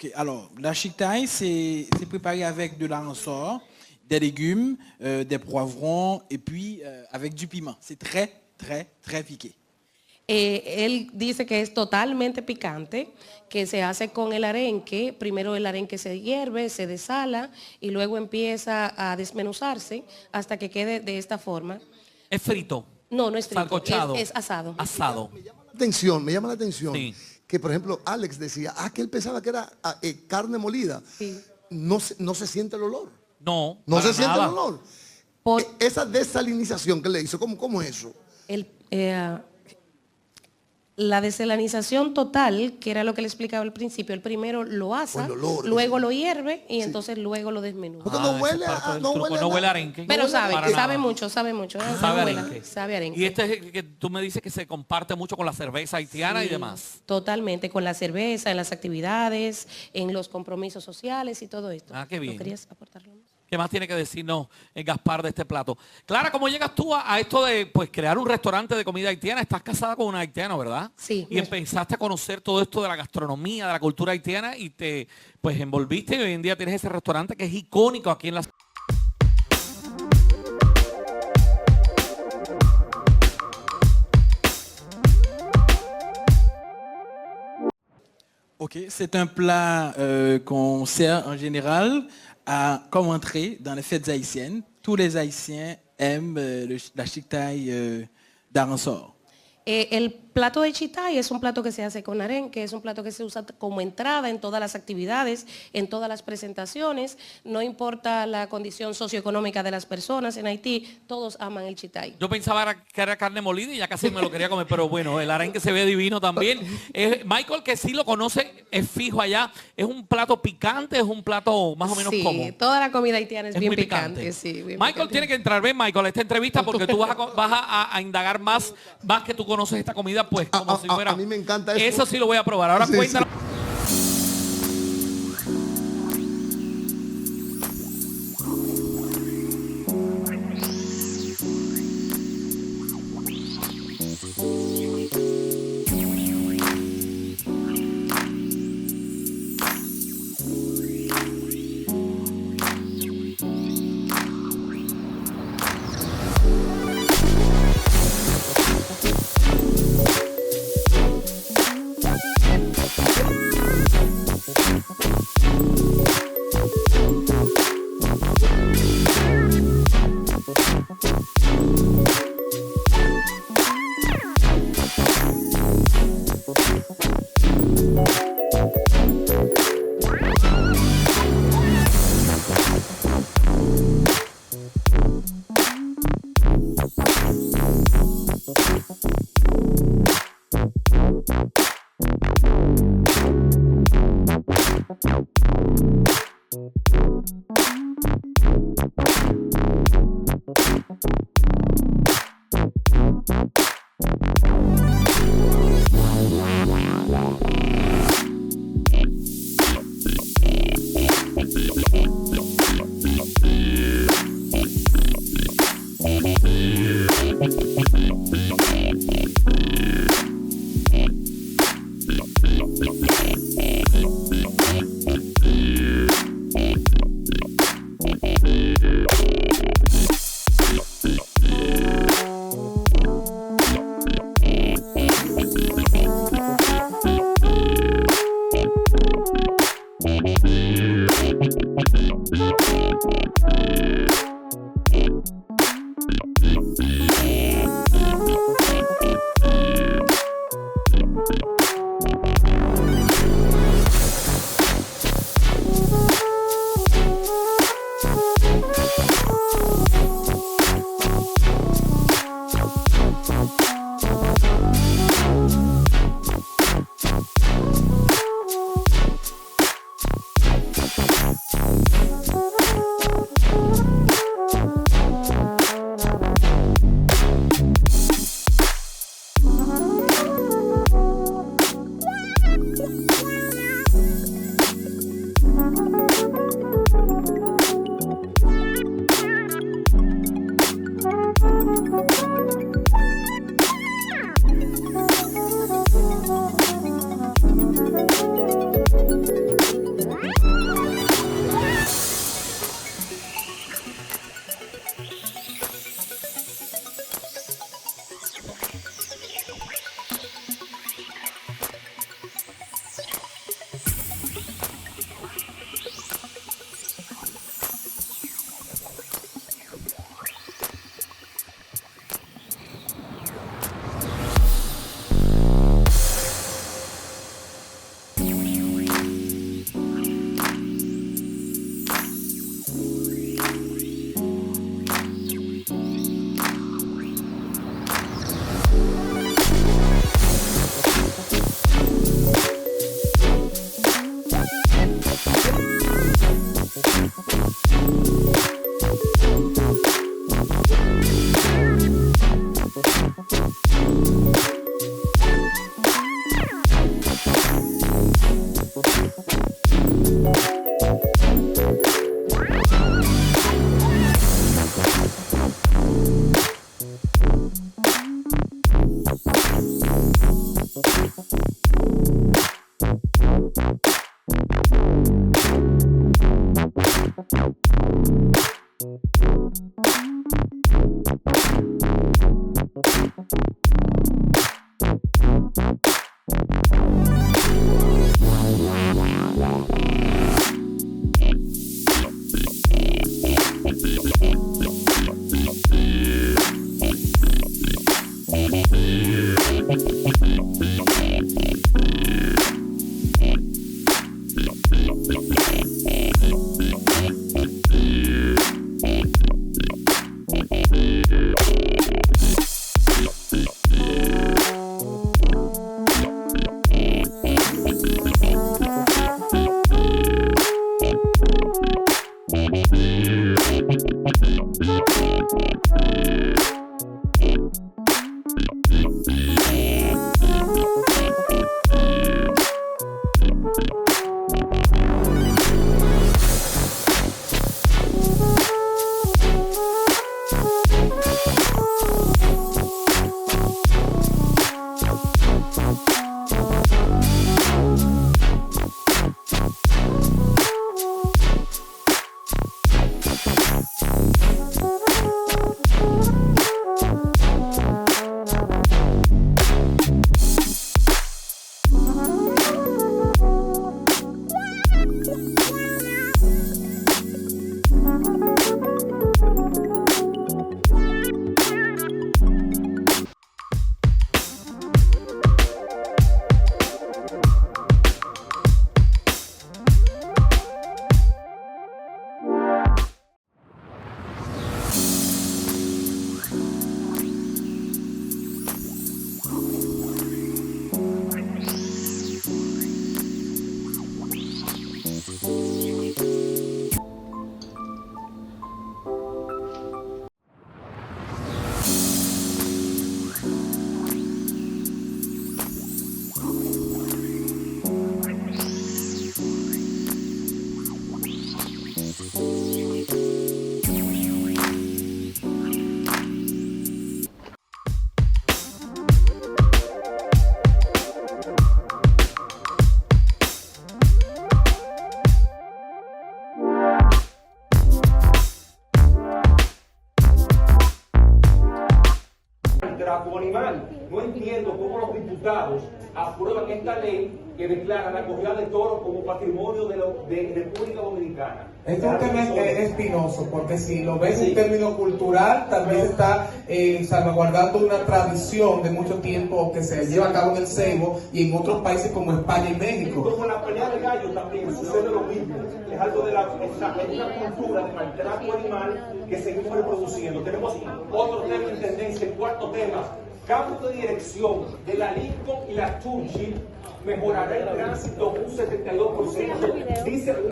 OK, alors, la chicktaye, c'est préparé avec de l'aransor, des légumes, des poivrons, et puis avec du piment. C'est très, très, très piqué. Él dice que es totalmente picante, que se hace con el arenque. Primero el arenque se hierve, se desala y luego empieza a desmenuzarse hasta que quede de esta forma. Es frito. No, no es frito, Sancochado. es asado. Asado. Me llama la atención Sí. que, por ejemplo, Alex decía, que él pensaba que era carne molida. Sí. No se siente el olor. No, No para se siente nada. el olor. Por Esa desalinización que le hizo, ¿cómo es eso? la desalinización total, que era lo que le explicaba al principio, el primero lo asa, el olor, luego lo hierve y entonces luego lo desmenuza. Porque no esa huele es parte a del no truco. huele a No huele a nada. arenque. Pero sabe Para mucho, nada. sabe mucho. Sabe Huele, arenque. sabe arenque. Y este es el que tú me dices que se comparte mucho con la cerveza haitiana y Sí, demás. Totalmente, con la cerveza, en las actividades, en los compromisos sociales y todo esto. Ah, qué bien. ¿No querías aportarlo más? ¿Qué más tiene que decirnos Gaspar de este plato? Clara, ¿cómo llegas tú a esto de pues crear un restaurante de comida haitiana? Estás casada con un haitiano, ¿verdad? Sí. Y empezaste a conocer todo esto de la gastronomía, de la cultura haitiana y te pues envolviste y hoy en día tienes ese restaurante que es icónico aquí en la... OK, c'est un plat qu'on sert en général comme entrée dans les fêtes haïtiennes. Tous les Haïtiens aiment la chicktaye d'aransor. El plato de chitay es un plato que se hace con arenque, es un plato que se usa como entrada en todas las actividades, en todas las presentaciones, no importa la condición socioeconómica de las personas en Haití, todos aman el chitay. Yo pensaba que era carne molida y ya casi me lo quería comer, pero bueno, el arenque se ve divino también. Michael, que sí lo conoce, es fijo allá, es un plato picante, es un plato más o menos Sí, como... toda la comida haitiana es bien muy picante. Sí, bien Michael picante. tiene que entrar, ven Michael, a esta entrevista porque tú vas a indagar más que tú conoces esta comida, pues como si fuera... A mí me encanta eso. Eso sí lo voy a probar. Ahora Sí, cuéntanos. maltrato animal. No entiendo cómo los diputados aprueban esta ley que declara la corrida de toros como patrimonio de República Dominicana. Este es un tema espinoso, porque si lo ves en términos cultural, también está salvaguardando una tradición de mucho tiempo que se lleva a cabo en el ceibo y en otros países como España y México. Como la pelea de gallos también sucede lo mismo. Es algo de una cultura de maltrato animal que seguimos reproduciendo. Tenemos otro tema en tendencia, el cuarto tema. Cambio de dirección de la Lincoln y la Churchill mejorará el tránsito un 72%, dice un